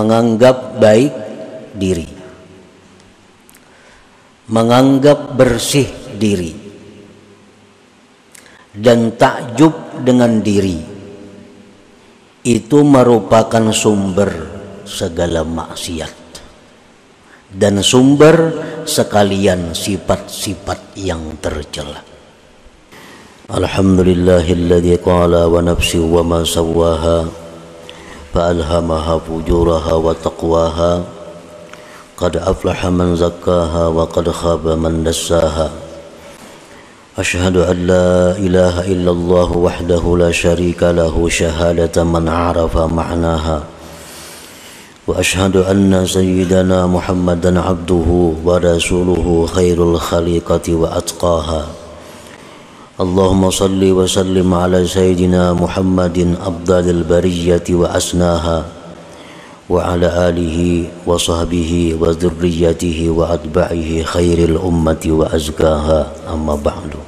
menganggap baik diri, menganggap bersih diri, dan takjub dengan diri, itu merupakan sumber segala maksiat dan sumber sekalian sifat-sifat yang tercela. Alhamdulillahilladzi qala wa nafsi wa ma sawwaha fa alhamaha fujuraha wa taqwaha qad aflaha man zakkaha wa qad khaba man dassaha. Asyhadu an la ilaha illallah wahdahu la syarika lahu syahadatan man arafa ma'naha wa asyhadu anna sayyidana Muhammadan abduhu wa rasuluhu khairul khaliqati wa atqaha. Allahumma salli wa sallim ala sayyidina Muhammadin afdalil bariyati wa asnaha wa ala alihi wa sahbihi wa dzurriyyatihi wa atba'ihi khairil ummati wa azkaha, amma ba'du.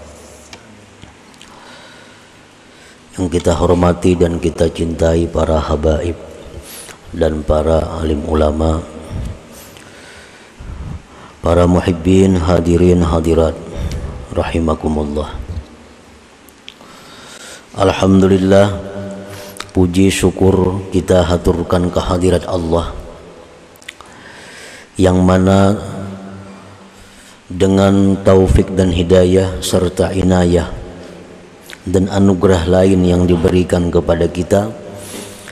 Yang kita hormati dan kita cintai para habaib dan para alim ulama, para muhibbin, hadirin hadirat rahimakumullah. Alhamdulillah, puji syukur kita haturkan kehadirat Allah yang mana dengan taufik dan hidayah serta inayah dan anugerah lain yang diberikan kepada kita,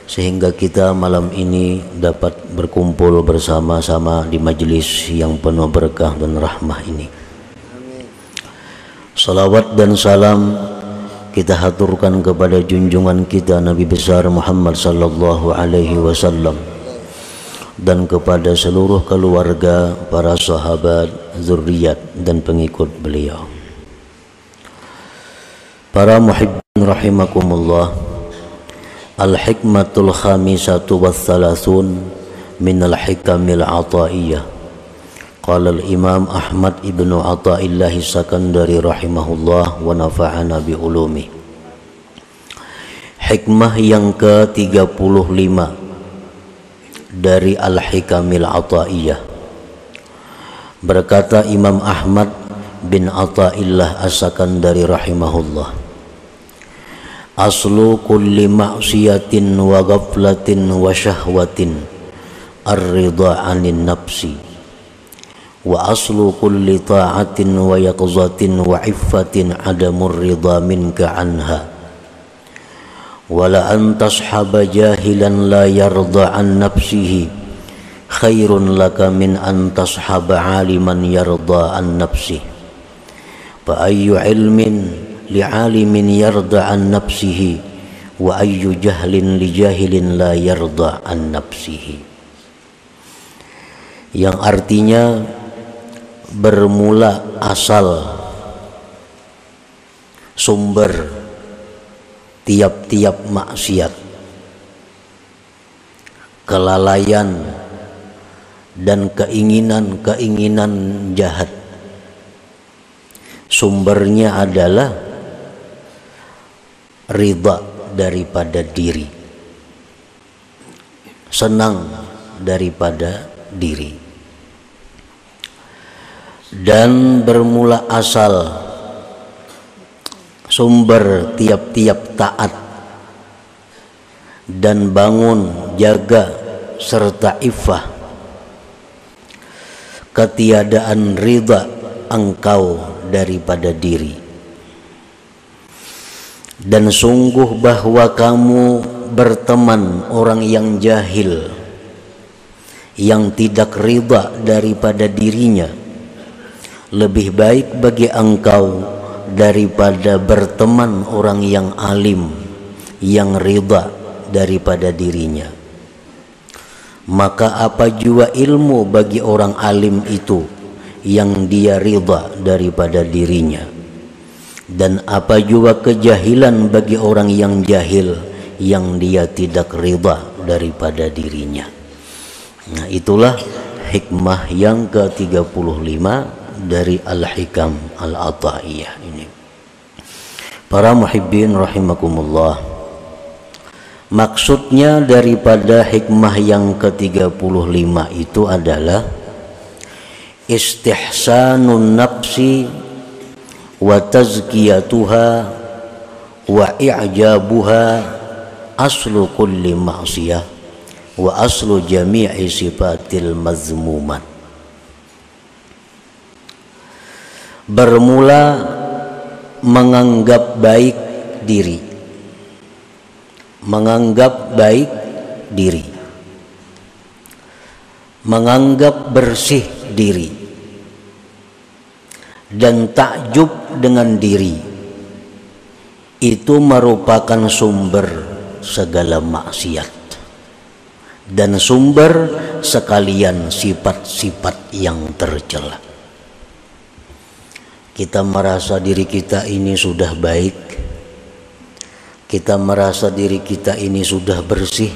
sehingga kita malam ini dapat berkumpul bersama-sama di majelis yang penuh berkah dan rahmah ini. Salawat dan salam kita haturkan kepada junjungan kita Nabi besar Muhammad sallallahu alaihi wasallam dan kepada seluruh keluarga, para sahabat, zuriat dan pengikut beliau. Para muhibbin rahimakumullah, al-hikmatul khamisatu wathalathun minal hikamil ataiyah. Qala al-Imam Ahmad ibnu Athaillah Sakandari rahimahullah wa nafa'ana bi ulumi. Hikmah yang ke-35 dari Al-Hikamil Athaiyah. Berkata Imam Ahmad bin Athaillah As-Sakandari rahimahullah, aslu kulli ma'siyatin wa ghaflatin wa syahwatin ar-ridha 'anin nafsi, wa aslu kulli ta'atin wa yaqzatin wa iffatin adamur ridha minka anha, wala an tashhaba jahilan la yarda an nafsihi khairun laka min an tashhaba aliman yarda an nafsihi, fa ayyu ilmin li alimin yarda an nafsihi wa ayyu jahlin li jahilin la yarda an nafsihi. Yang artinya bermula asal sumber tiap-tiap maksiat, kelalaian dan keinginan-keinginan jahat, sumbernya adalah ridha daripada diri, senang daripada diri. Dan bermula asal sumber tiap-tiap taat dan bangun, jaga serta iffah, ketiadaan ridha engkau daripada diri. Dan sungguh bahwa kamu berteman orang yang jahil, yang tidak ridha daripada dirinya, lebih baik bagi engkau daripada berteman orang yang alim, yang ridha daripada dirinya. Maka apa jua ilmu bagi orang alim itu yang dia ridha daripada dirinya, dan apa jua kejahilan bagi orang yang jahil yang dia tidak ridha daripada dirinya. Nah, itulah hikmah yang ke-35 dari Al-Hikam Al-Athaiyah ini. Para muhibbin rahimakumullah, Maksudnya daripada hikmah yang ke-35 itu adalah istihsanun nafsi wa tazkiyatuha wa i'jabuha aslu kulli ma'siyah wa aslu jami'i sifatil mazmumat. Bermula menganggap baik diri, menganggap baik diri, menganggap bersih diri, dan takjub dengan diri, itu merupakan sumber segala maksiat dan sumber sekalian sifat-sifat yang tercela. Kita merasa diri kita ini sudah baik, kita merasa diri kita ini sudah bersih.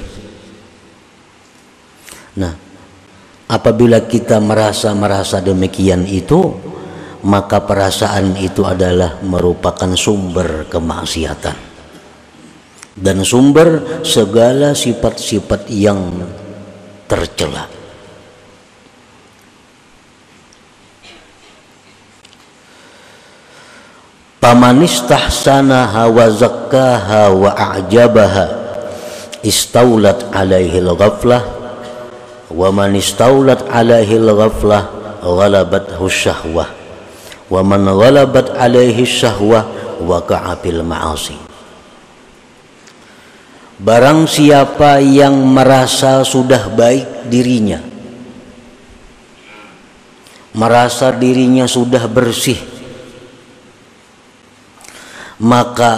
Nah, apabila kita merasa demikian itu, maka perasaan itu adalah merupakan sumber kemaksiatan dan sumber segala sifat-sifat yang tercela. Faman istahsanaha wa zakkaha wa a'jabaha istaulat alaihi al-ghaflah wa man istaulat alaihi al-ghaflah ghalabathu syahwah wa man ghalabat alaihi syahwah waqa'a fil ma'asi. Barang siapa yang merasa sudah baik dirinya, merasa dirinya sudah bersih, maka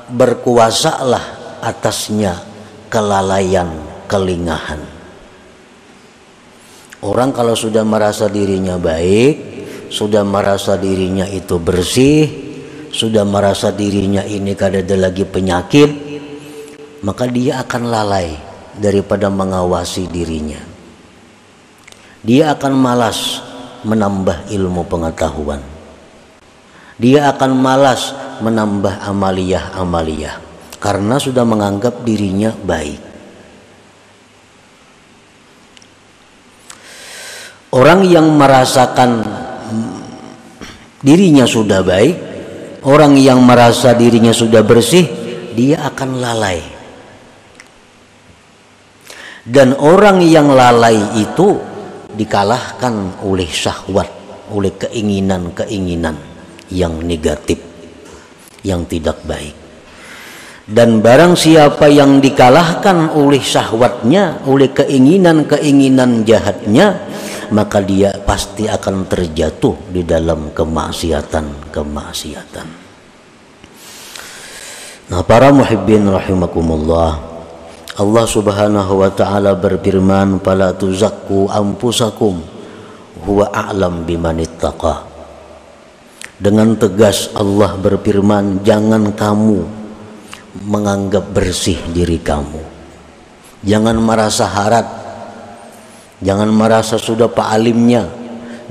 berkuasalah atasnya kelalaian, kelingahan. Orang kalau sudah merasa dirinya baik, sudah merasa dirinya itu bersih, sudah merasa dirinya ini kada ada lagi penyakit, maka dia akan lalai daripada mengawasi dirinya. Dia akan malas menambah ilmu pengetahuan. Dia akan malas menambah amaliyah-amaliyah karena sudah menganggap dirinya baik. Orang yang merasakan dirinya sudah baik, orang yang merasa dirinya sudah bersih, dia akan lalai. Dan orang yang lalai itu dikalahkan oleh syahwat, oleh keinginan-keinginan yang negatif, yang tidak baik. Dan barang siapa yang dikalahkan oleh syahwatnya, oleh keinginan-keinginan jahatnya, maka dia pasti akan terjatuh di dalam kemaksiatan. Nah, para muhibbin rahimakumullah, Allah Subhanahu wa taala berfirman, "Fala tuzakku anfusakum huwa a'lam bimanittaqa." Dengan tegas Allah berfirman, jangan kamu menganggap bersih diri kamu. Jangan merasa harat, jangan merasa sudah pak alimnya,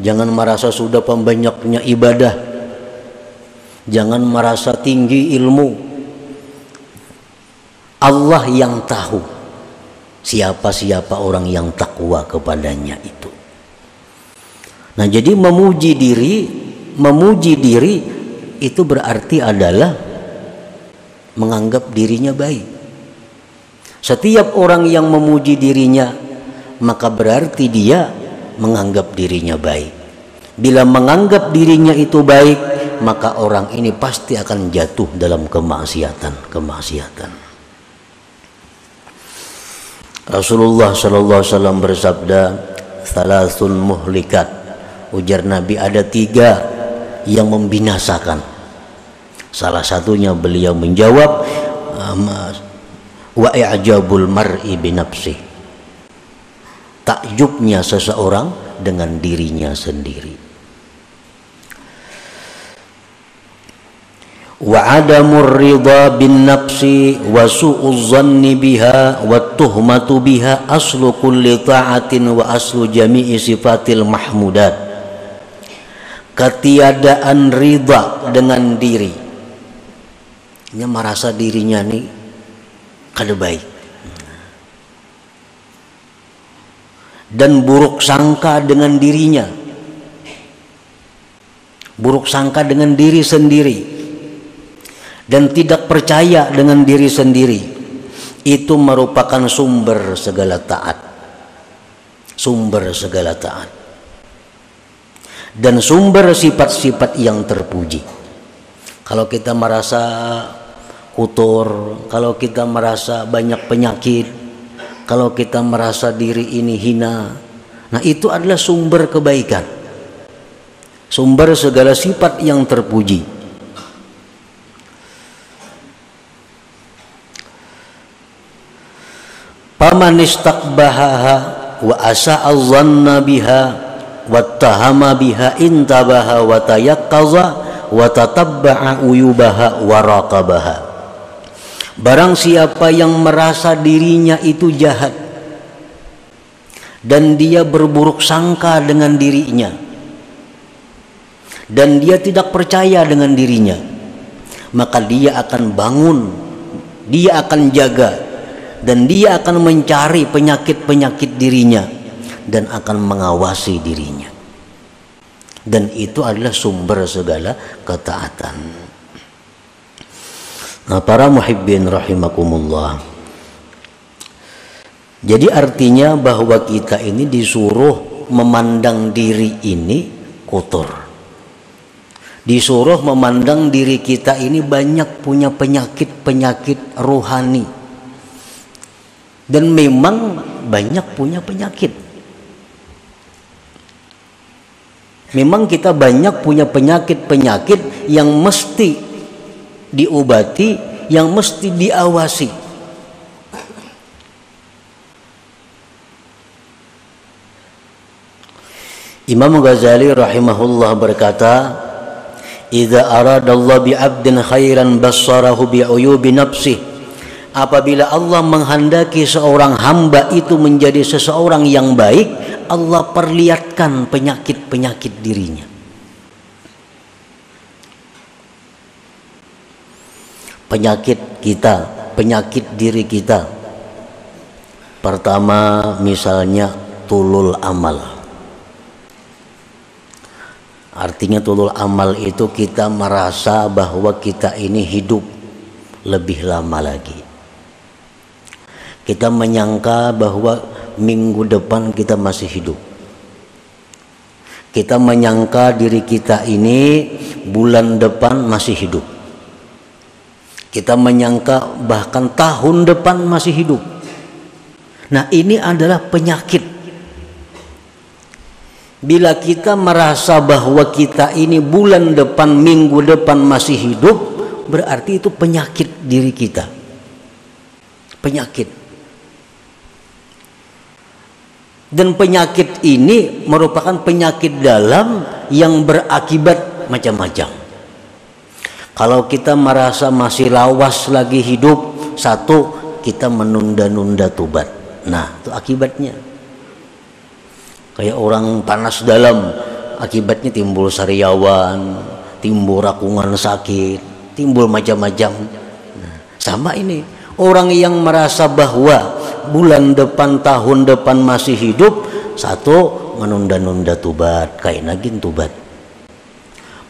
jangan merasa sudah pembanyaknya ibadah, jangan merasa tinggi ilmu. Allah yang tahu siapa-siapa orang yang takwa kepadanya itu. Nah, jadi memuji diri itu berarti adalah menganggap dirinya baik. Setiap orang yang memuji dirinya, maka berarti dia menganggap dirinya baik. Bila menganggap dirinya itu baik, maka orang ini pasti akan jatuh dalam kemaksiatan. Rasulullah sallallahu alaihi wasallam bersabda, "Salasun muhlikat." Ujar Nabi, ada 3 yang membinasakan. Salah satunya beliau menjawab, wa i'jabul mar'i binafsih. Takjubnya seseorang dengan dirinya sendiri. Wa adamur ridha bin nafsi wa su'uz zanni biha wa tuhmatu biha aslu kulli ta'atin wa aslu jami'i sifatil mahmudat. Ketiadaan ridha dengan diri, dia merasa dirinya nih kada baik. Dan buruk sangka dengan dirinya, buruk sangka dengan diri sendiri, dan tidak percaya dengan diri sendiri, itu merupakan sumber segala taat, sumber segala taat, dan sumber sifat-sifat yang terpuji. Kalau kita merasa kotor, kalau kita merasa banyak penyakit, kalau kita merasa diri ini hina, nah itu adalah sumber kebaikan, sumber segala sifat yang terpuji. Faman istaqbahaha wa asa'adh-dhanna biha wattahama biha intabaha wa tayaqqaza wa tatabba'a uyubaha wa raqabaha. Barang siapa yang merasa dirinya itu jahat dan dia berburuk sangka dengan dirinya dan dia tidak percaya dengan dirinya, maka dia akan bangun, dia akan jaga, dan dia akan mencari penyakit-penyakit dirinya dan akan mengawasi dirinya. Dan itu adalah sumber segala ketaatan. Nah, para muhibbin rahimakumullah, jadi artinya bahwa kita ini disuruh memandang diri ini kotor, disuruh memandang diri kita ini banyak punya penyakit-penyakit rohani, dan memang banyak punya penyakit. Memang kita banyak punya penyakit-penyakit yang mesti diobati, yang mesti diawasi. Imam Ghazali rahimahullah berkata, "Idza aradallahu bi'abdin khairan bassarahu bi'uyubi nafsih." Apabila Allah menghendaki seorang hamba itu menjadi seseorang yang baik, Allah perlihatkan penyakit-penyakit dirinya. Penyakit kita, penyakit diri kita. Pertama, misalnya tulul amal. Artinya tulul amal itu kita merasa bahwa kita ini hidup lebih lama lagi. Kita menyangka bahwa minggu depan kita masih hidup. Kita menyangka diri kita ini bulan depan masih hidup. Kita menyangka bahkan tahun depan masih hidup. Nah, ini adalah penyakit. Bila kita merasa bahwa kita ini bulan depan, minggu depan masih hidup, berarti itu penyakit diri kita. Penyakit. Dan penyakit ini merupakan penyakit dalam yang berakibat macam-macam. Kalau kita merasa masih lawas lagi hidup, satu, kita menunda-nunda tobat. Nah, itu akibatnya. Kayak orang panas dalam, akibatnya timbul sariawan, timbul rakungan sakit, timbul macam-macam. Nah, sama ini, orang yang merasa bahwa bulan depan, tahun depan masih hidup, satu, menunda-nunda tobat, kayak nagin tobat,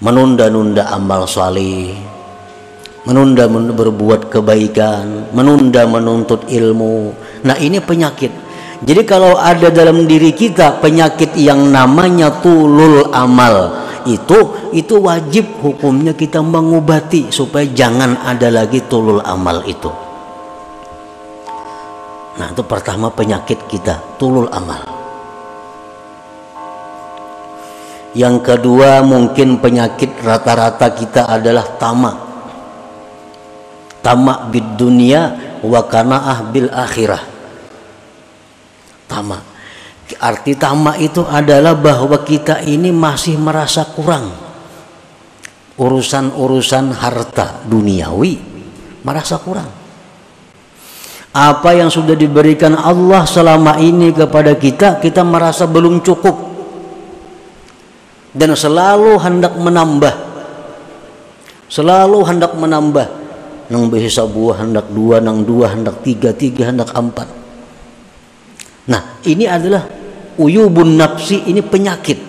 menunda-nunda amal salih, menunda berbuat kebaikan, menunda menuntut ilmu. Nah, ini penyakit. Jadi kalau ada dalam diri kita penyakit yang namanya tulul amal, itu wajib hukumnya kita mengobati supaya jangan ada lagi tulul amal itu. Nah, itu pertama penyakit kita, tulul amal. Yang kedua, mungkin penyakit rata-rata kita adalah tamak. Tamak bid dunia wa qanaah bil akhirah. Tamak. Arti tamak itu adalah bahwa kita ini masih merasa kurang. Urusan-urusan harta duniawi merasa kurang. Apa yang sudah diberikan Allah selama ini kepada kita, kita merasa belum cukup dan selalu hendak menambah, selalu hendak menambah. nang bisa buah hendak dua, nang dua hendak tiga, tiga hendak empat. Nah, ini adalah uyubun nafsi, ini penyakit.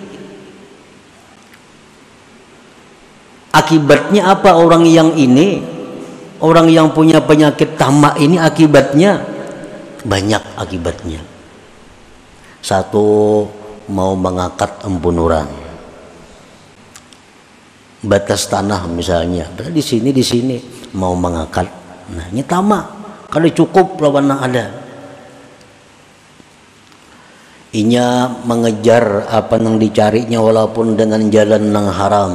Akibatnya apa orang yang ini, orang yang punya penyakit tamak ini akibatnya banyak akibatnya. Satu, mau mengangkat embunuran. Batas tanah misalnya, di sini mau mengangkat. Nah, ini tamak. Kalau cukup lawan ada. Inya mengejar apa yang dicarinya walaupun dengan jalan yang haram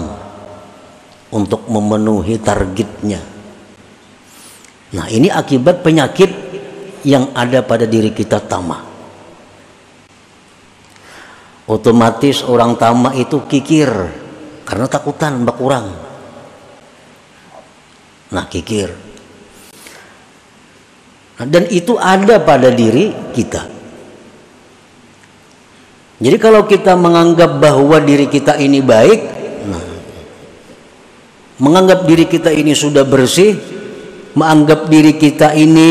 untuk memenuhi targetnya. Nah, ini akibat penyakit yang ada pada diri kita, tamak. Otomatis orang tamak itu kikir karena takutan berkurang. Nah, kikir. Nah, dan itu ada pada diri kita. Jadi kalau kita menganggap bahwa diri kita ini baik, nah, menganggap diri kita ini sudah bersih, menganggap diri kita ini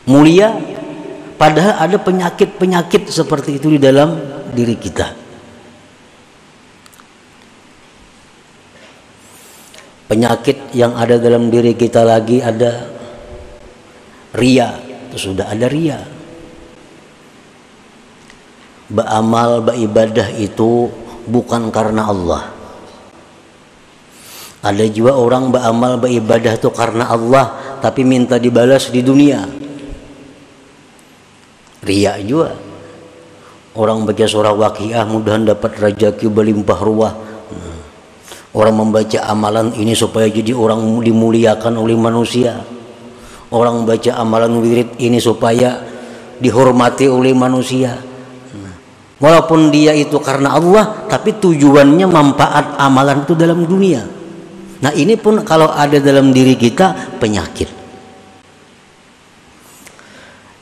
mulia, padahal ada penyakit-penyakit seperti itu di dalam diri kita. Penyakit yang ada dalam diri kita lagi ada ria, itu sudah ada ria. Beramal, beribadah itu bukan karena Allah. Ada juga orang beramal, beribadah itu karena Allah, tapi minta dibalas di dunia. Ria juga. Orang baca surah Waqiah mudahan dapat rezeki berlimpah ruah. Orang membaca amalan ini supaya jadi orang dimuliakan oleh manusia. Orang baca amalan wirid ini supaya dihormati oleh manusia. Walaupun dia itu karena Allah, tapi tujuannya manfaat amalan itu dalam dunia. Nah, ini pun kalau ada dalam diri kita penyakit.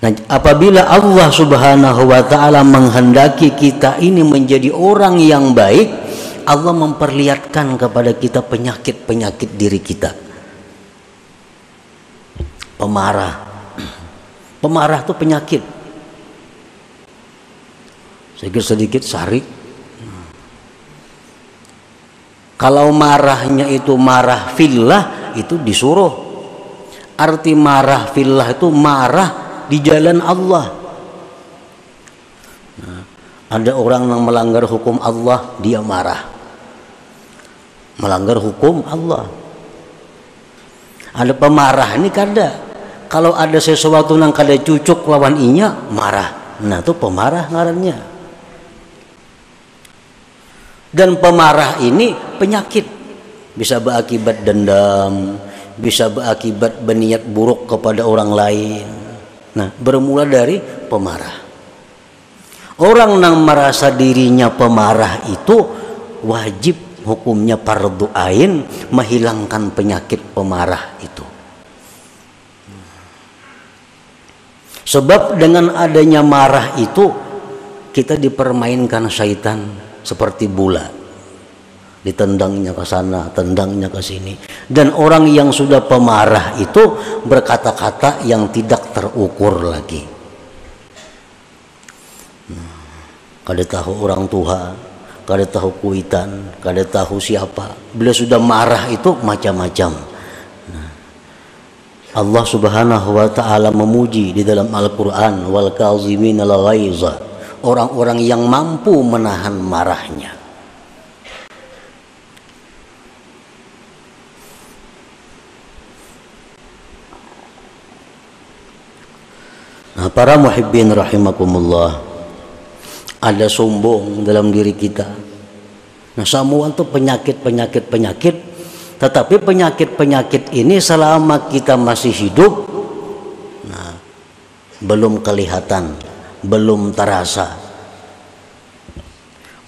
Nah, apabila Allah Subhanahu wa ta'ala menghendaki kita ini menjadi orang yang baik, Allah memperlihatkan kepada kita penyakit-penyakit diri kita. Pemarah. Pemarah itu penyakit. Sedikit sarik. Kalau marahnya itu marah fillah, itu disuruh. Arti marah fillah itu marah di jalan Allah. Nah, ada orang yang melanggar hukum Allah, dia marah. Melanggar hukum Allah. Ada pemarah ini kada. Kalau ada sesuatu yang kada cucuk lawan inya, marah. Nah, itu pemarah ngarannya. Dan pemarah ini penyakit, bisa berakibat dendam, bisa berakibat berniat buruk kepada orang lain. Nah, bermula dari pemarah. Orang yang merasa dirinya pemarah itu wajib hukumnya fardu ain menghilangkan penyakit pemarah itu. Sebab dengan adanya marah itu kita dipermainkan syaitan seperti bola, ditendangnya ke sana, tendangnya ke sini. Dan orang yang sudah pemarah itu berkata-kata yang tidak terukur lagi. Kada tahu orang tua, kada tahu kuitan, kada tahu siapa. Bila sudah marah itu macam-macam. Allah Subhanahu wa ta'ala memuji di dalam Al-Quran, wal kazimin al ghaiza, orang-orang yang mampu menahan marahnya. Nah, para muhibbin rahimakumullah, ada sombong dalam diri kita. Nah, semua itu penyakit, tetapi penyakit ini selama kita masih hidup, nah, belum kelihatan, belum terasa.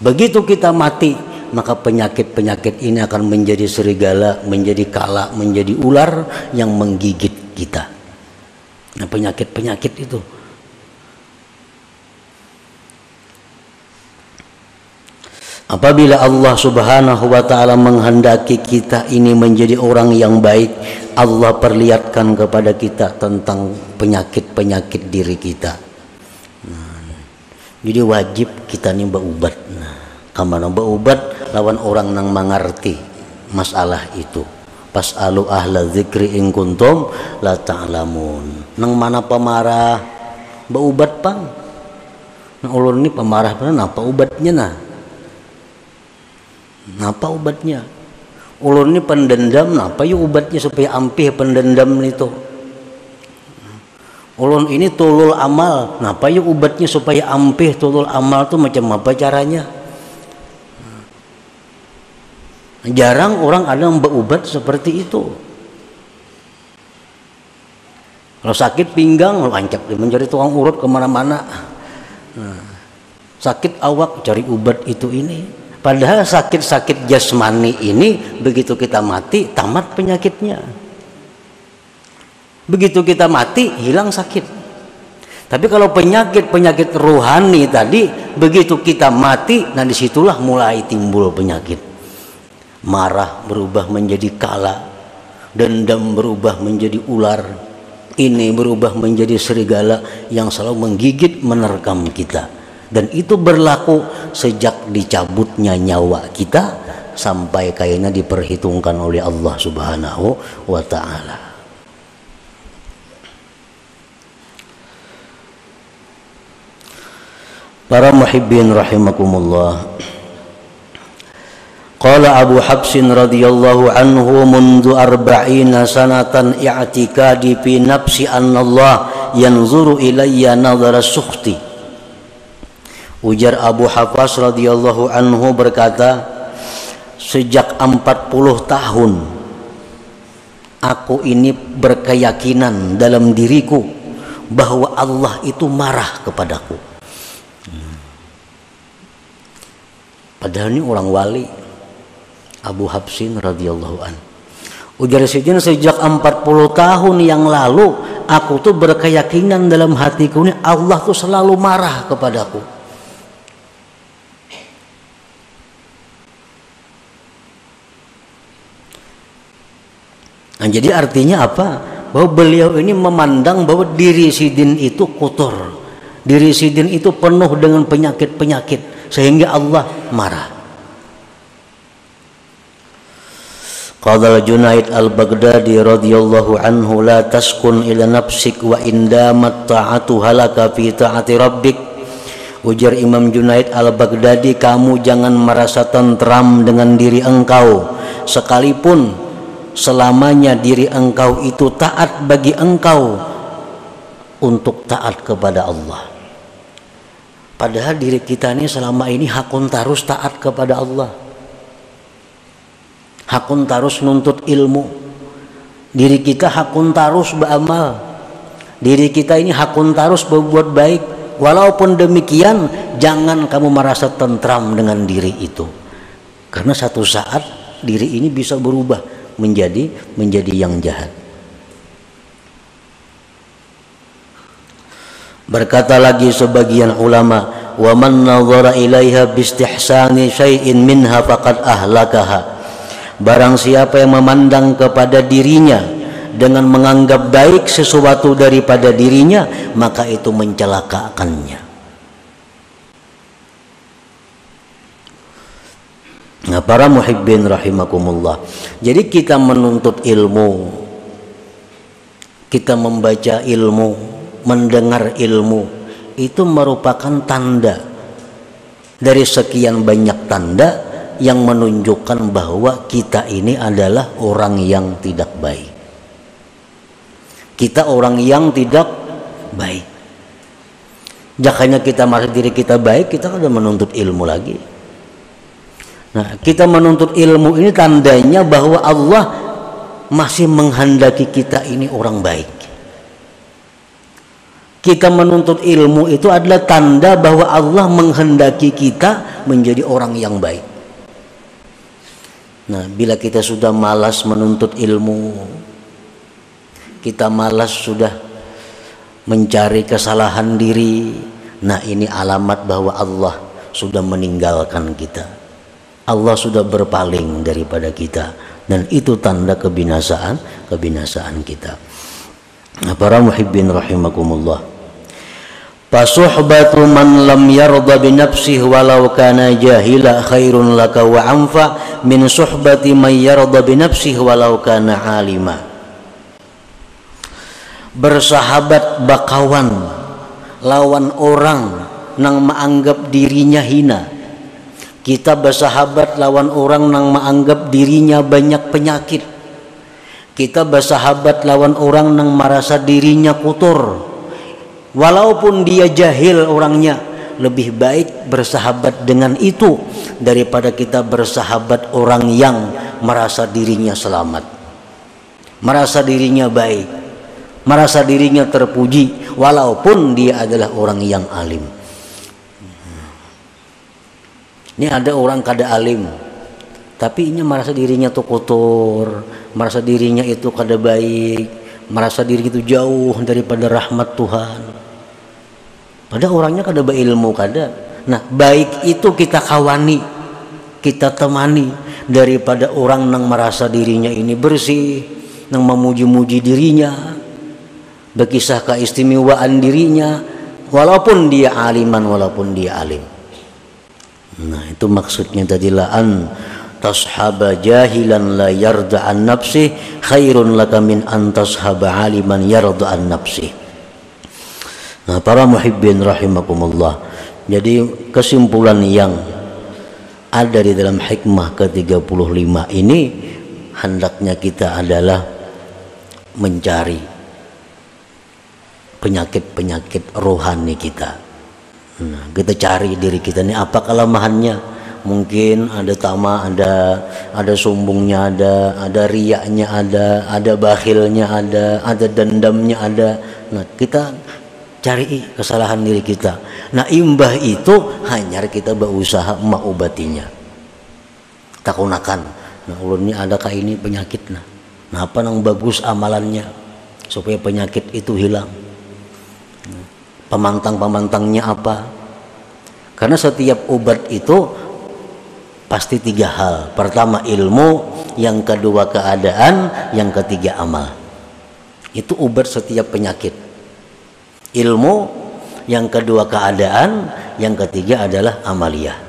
Begitu kita mati, maka penyakit ini akan menjadi serigala, menjadi kala, menjadi ular yang menggigit kita. Nah, penyakit itu. Apabila Allah Subhanahu wa ta'ala menghendaki kita ini menjadi orang yang baik, Allah perlihatkan kepada kita tentang penyakit-penyakit diri kita. Jadi wajib kita nih berubat. Kamana berubat lawan orang nang mengerti masalah itu. Pas'alu ahla dzikri in kuntum la ta'lamun. Nang mana pemarah berubat pang. Nah ulun ini pemarah pernah apa ubatnya nah? Napa ubatnya? Ulun ini pendendam, napa yuk ubatnya supaya ampih pendendam itu? Ulun ini tulul amal, napa yuk ubatnya supaya ampih tulul amal tuh macam apa caranya? Jarang orang ada yang berubat seperti itu. Kalau sakit pinggang, lancap mencari tukang urut kemana-mana. Sakit awak cari ubat itu ini. Padahal sakit-sakit jasmani ini begitu kita mati tamat penyakitnya. Begitu kita mati hilang sakit. Tapi kalau penyakit-penyakit rohani tadi begitu kita mati, nah disitulah mulai timbul penyakit. Marah berubah menjadi kala, dendam berubah menjadi ular, ini berubah menjadi serigala yang selalu menggigit menerkam kita. Dan itu berlaku sejak dicabutnya nyawa kita sampai kayaknya diperhitungkan oleh Allah Subhanahu wa ta'ala. Para muhibbin rahimakumullah. Qala Abu Habsin radhiyallahu anhu mundu arba'ina sanatan i'tikadi fi nafsi anna Allah yanzuru ilayya nadhara sukhti. Ujar Abu Hafs radhiyallahu anhu berkata, sejak 40 tahun aku ini berkeyakinan dalam diriku bahwa Allah itu marah kepadaku. Padahal ini orang wali, Abu Habsin radhiyallahu anhu. Ujar Sidin, sejak 40 tahun yang lalu aku tuh berkeyakinan dalam hatiku ini Allah tuh selalu marah kepadaku. Nah, jadi artinya apa? Bahwa beliau ini memandang bahwa diri Sidin itu kotor, diri Sidin itu penuh dengan penyakit-penyakit sehingga Allah marah. Qala Junaid al-Baghdadi radhiyallahu anhu, la taskun ila nafsik wa indamat ta'atu halaka fi ta'ati rabbik. Ujar Imam Junaid al-Baghdadi, kamu jangan merasa tentram dengan diri engkau sekalipun selamanya diri engkau itu taat bagi engkau untuk taat kepada Allah. Padahal diri kita ini selama ini hakun tarus taat kepada Allah, hakun tarus nuntut ilmu, diri kita hakun tarus beramal, diri kita ini hakun tarus berbuat baik. Walaupun demikian jangan kamu merasa tentram dengan diri itu, karena satu saat diri ini bisa berubah menjadi yang jahat. Berkata lagi sebagian ulama, wa man nadhara ilaiha bistihsani syai'in minha faqad ahlakaha. Barang siapa yang memandang kepada dirinya dengan menganggap baik sesuatu daripada dirinya, maka itu mencelakakannya. Nah, para muhibbin rahimakumullah. Jadi kita menuntut ilmu, kita membaca ilmu, mendengar ilmu, itu merupakan tanda dari sekian banyak tanda yang menunjukkan bahwa kita ini adalah orang yang tidak baik. Kita orang yang tidak baik. Jakanya kita merasa diri kita baik, kita sudah menuntut ilmu lagi. Nah, kita menuntut ilmu ini tandanya bahwa Allah masih menghendaki kita ini orang baik. Kita menuntut ilmu itu adalah tanda bahwa Allah menghendaki kita menjadi orang yang baik. Nah, bila kita sudah malas menuntut ilmu, kita malas sudah mencari kesalahan diri, nah ini alamat bahwa Allah sudah meninggalkan kita. Allah sudah berpaling daripada kita, dan itu tanda kebinasaan kita. Nah, para muhibbin rahimakumullah, fasuhbatu man lam yarda bi nafsihi walau kana jahila khairun laka wa anfa min suhbati man yarda bi nafsihi walau kana alima. Bersahabat bakawan lawan orang nang menganggap dirinya hina. Kita bersahabat lawan orang nang menganggap dirinya banyak penyakit. Kita bersahabat lawan orang nang merasa dirinya kotor. Walaupun dia jahil orangnya, lebih baik bersahabat dengan itu daripada kita bersahabat orang yang merasa dirinya selamat, merasa dirinya baik, merasa dirinya terpuji, walaupun dia adalah orang yang alim. Ini ada orang kada alim, tapi ini merasa dirinya tuh kotor, merasa dirinya itu kada baik, merasa diri itu jauh daripada rahmat Tuhan. Padahal orangnya kada berilmu kada. Nah, baik itu kita kawani, kita temani, daripada orang yang merasa dirinya ini bersih, yang memuji-muji dirinya, berkisah keistimewaan dirinya, walaupun dia aliman, walaupun dia alim. Nah, itu maksudnya tadi, la'an tashaba jahilan la yarda an nafsi khairun laka min an tashaba aliman yarda an nafsi. Nah, para muhibbin rahimakumullah, jadi kesimpulan yang ada di dalam hikmah ke-35 ini, hendaknya kita adalah mencari penyakit-penyakit rohani kita. Nah, kita cari diri kita ini apa kelemahannya. Mungkin ada tama, ada sombongnya, ada riyaknya, ada bakhilnya, ada dendamnya, ada. Nah, kita cari kesalahan diri kita. Nah, imbah itu hanya kita berusaha mengobatinya. Takunakan. Nah, ulun ini adakah ini penyakit? Nah, apa yang bagus amalannya supaya penyakit itu hilang? Pemantang-pemantangnya apa? Karena setiap obat itu pasti 3 hal. Pertama ilmu, yang kedua keadaan, yang ketiga amal. Itu obat setiap penyakit. Ilmu, yang kedua keadaan, yang ketiga adalah amaliyah.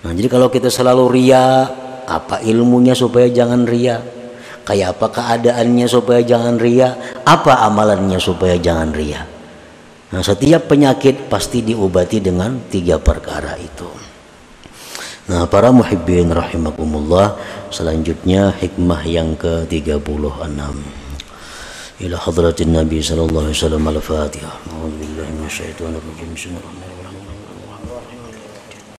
Nah, jadi kalau kita selalu ria, apa ilmunya supaya jangan ria? Kayak apa keadaannya supaya jangan ria? Apa amalannya supaya jangan ria? Nah, setiap penyakit pasti diobati dengan 3 perkara itu. Nah, para muhibbin rahimakumullah, selanjutnya hikmah yang ke-36. Ila hadratin Nabi sallallahu alaihi wasallam, al-Fatihah. A'udzubillahi minasyaitonir rajim. Bismillahirrahmanirrahim.